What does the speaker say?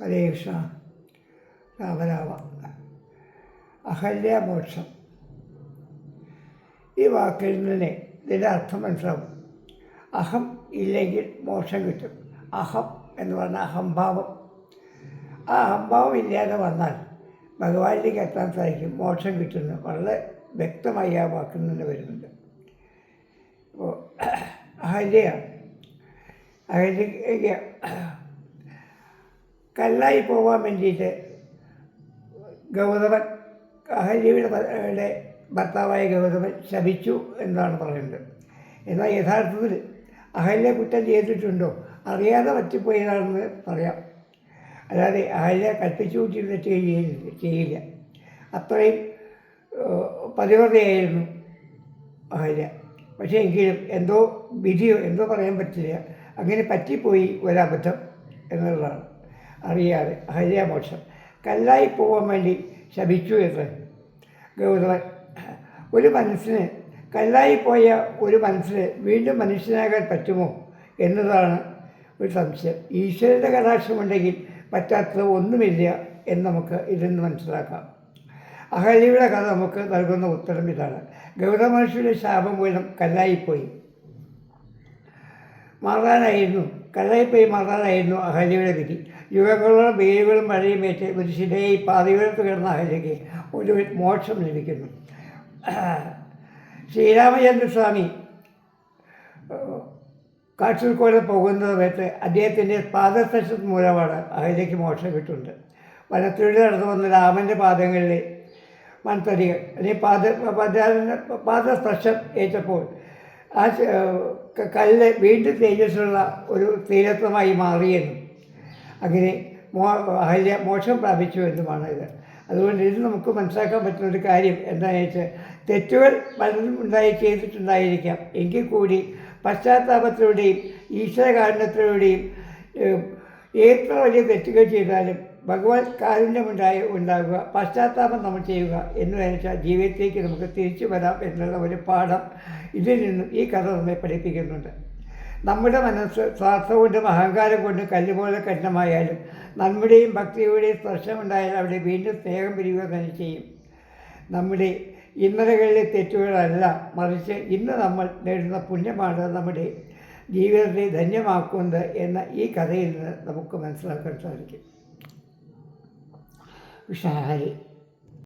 ഹരേ കൃഷ്ണ. രാമരാമ. അഹല്യാമോക്ഷം. ഈ വാക്കിൽ നിന്ന് ഇതിൻ്റെ അർത്ഥം മനസ്സിലാവും. അഹം ഇല്ലെങ്കിൽ മോക്ഷം കിട്ടും. അഹം എന്ന് പറഞ്ഞാൽ അഹംഭാവം. ആ അഹംഭാവം ഇല്ലാതെ വന്നാൽ ഭഗവാനിലേക്ക് എത്താൻ സാധിക്കും, മോക്ഷം കിട്ടുന്നു. വളരെ വ്യക്തമായി ആ വാക്കിൽ നിന്ന് വരുന്നുണ്ട്. അപ്പോൾ അഹല്യയാണ്. അഹല്യ കല്ലായി പോകാൻ വേണ്ടിയിട്ട് ഗൗതമൻ, അഹല്യയുടെ ഭർത്താവായ ഗൗതമൻ ശപിച്ചു എന്നാണ് പറയുന്നത്. എന്നാൽ യഥാർത്ഥത്തിൽ അഹല്യ കുറ്റം ചെയ്തിട്ടുണ്ടോ, അറിയാതെ പറ്റിപ്പോയതാണെന്ന് പറയാം. അല്ലാതെ അഹല്യ കൽപ്പിച്ചു കൂട്ടിയിരുന്നിട്ട് ചെയ്യില്ല. അത്രയും പതിവ്രതയായിരുന്നു അഹല്യ. പക്ഷേ എങ്കിലും എന്തോ വിധിയോ എന്തോ പറയാൻ പറ്റില്ല, അങ്ങനെ പറ്റിപ്പോയി ഒരബദ്ധം എന്നുള്ളതാണ്. അറിയാതെ അഹല്യാമോക്ഷം. കല്ലായി പോകാൻ വേണ്ടി ശപിച്ചു എന്ന് ഗൗതമൻ. ഒരു മനസ്സിന്, കല്ലായി പോയ ഒരു മനസ്സിന് വീണ്ടും മനുഷ്യനാകാൻ പറ്റുമോ എന്നതാണ് ഒരു സംശയം. ഈശ്വരൻ്റെ കടാക്ഷമുണ്ടെങ്കിൽ പറ്റാത്തത് ഒന്നുമില്ല എന്ന് നമുക്ക് ഇതിൽ നിന്ന് മനസ്സിലാക്കാം. അഹല്യയുടെ കഥ നമുക്ക് നൽകുന്ന ഉത്തരം ഇതാണ്. ഗൗതമ മഹർഷിയുടെ ശാപം മൂലം കല്ലായിപ്പോയി മാറാനായിരുന്നു അഹല്യയുടെ വിധി. യുഗങ്ങളോളം വെയിലുകളും മഴയും ഏറ്റ് ഒരു ശിലയായി പാതയോരത്ത് കിടന്ന അഹല്യയ്ക്ക് ഒരു മോക്ഷം ലഭിക്കുന്നു. ശ്രീരാമചന്ദ്രസ്വാമി കാട്ടിൽക്കൂടെ പോകുന്ന സമയത്ത് അദ്ദേഹത്തിൻ്റെ പാദസ്പർശം മൂലമാണ് അഹല്യയ്ക്ക് മോക്ഷം കിട്ടുന്നത്. വനത്തിലൂടെ നടന്നു വന്ന രാമൻ്റെ പാദങ്ങളിലെ മൺതരികൾ അല്ലെങ്കിൽ പാദസ്പർശം ഏറ്റപ്പോൾ ആ കല്ല് വീണ്ടും തേജസ്സുള്ള ഒരു തീരത്വമായി മാറിയെന്നും അങ്ങനെ അഹല്യ മോക്ഷം പ്രാപിച്ചു എന്നുമാണ് ഇത്. അതുകൊണ്ട് ഇത് നമുക്ക് മനസ്സിലാക്കാൻ പറ്റുന്ന ഒരു കാര്യം എന്താണെന്ന് വെച്ചാൽ, തെറ്റുകൾ പലരും ചെയ്തിട്ടുണ്ടായിരിക്കാം. എങ്കിൽ കൂടി പശ്ചാത്താപത്തിലൂടെയും ഈശ്വരകാരുണ്യത്തിലൂടെയും എത്ര വലിയ തെറ്റുകൾ ചെയ്താലും ഭഗവാൻ ഉണ്ടാകുക, പശ്ചാത്താപം നമ്മൾ ചെയ്യുക എന്ന് വെച്ചാൽ ജീവിതത്തിലേക്ക് നമുക്ക് തിരിച്ചു വരാം എന്നുള്ള ഒരു പാഠം ഇതിൽ നിന്നും ഈ കഥ നമ്മെ പഠിപ്പിക്കുന്നുണ്ട്. നമ്മുടെ മനസ്സ് സ്വാർത്ഥം കൊണ്ടും അഹങ്കാരം കൊണ്ടും കല്ലുപോലെ കഠിനമായാലും നമ്മുടെയും ഭക്തിയുടെയും സ്പർശമുണ്ടായാൽ അവിടെ വീണ്ടും സ്നേഹം പിരിയുക തന്നെ ചെയ്യും. നമ്മുടെ ഇന്നലകളിലെ തെറ്റുകളല്ല, മറിച്ച് ഇന്ന് നമ്മൾ നേടുന്ന പുണ്യമാണ് നമ്മുടെ ജീവിതത്തെ ധന്യമാക്കുന്നത് എന്ന ഈ കഥയിൽ നിന്ന് നമുക്ക് മനസ്സിലാക്കാൻ സാധിക്കും. വിഷാരി.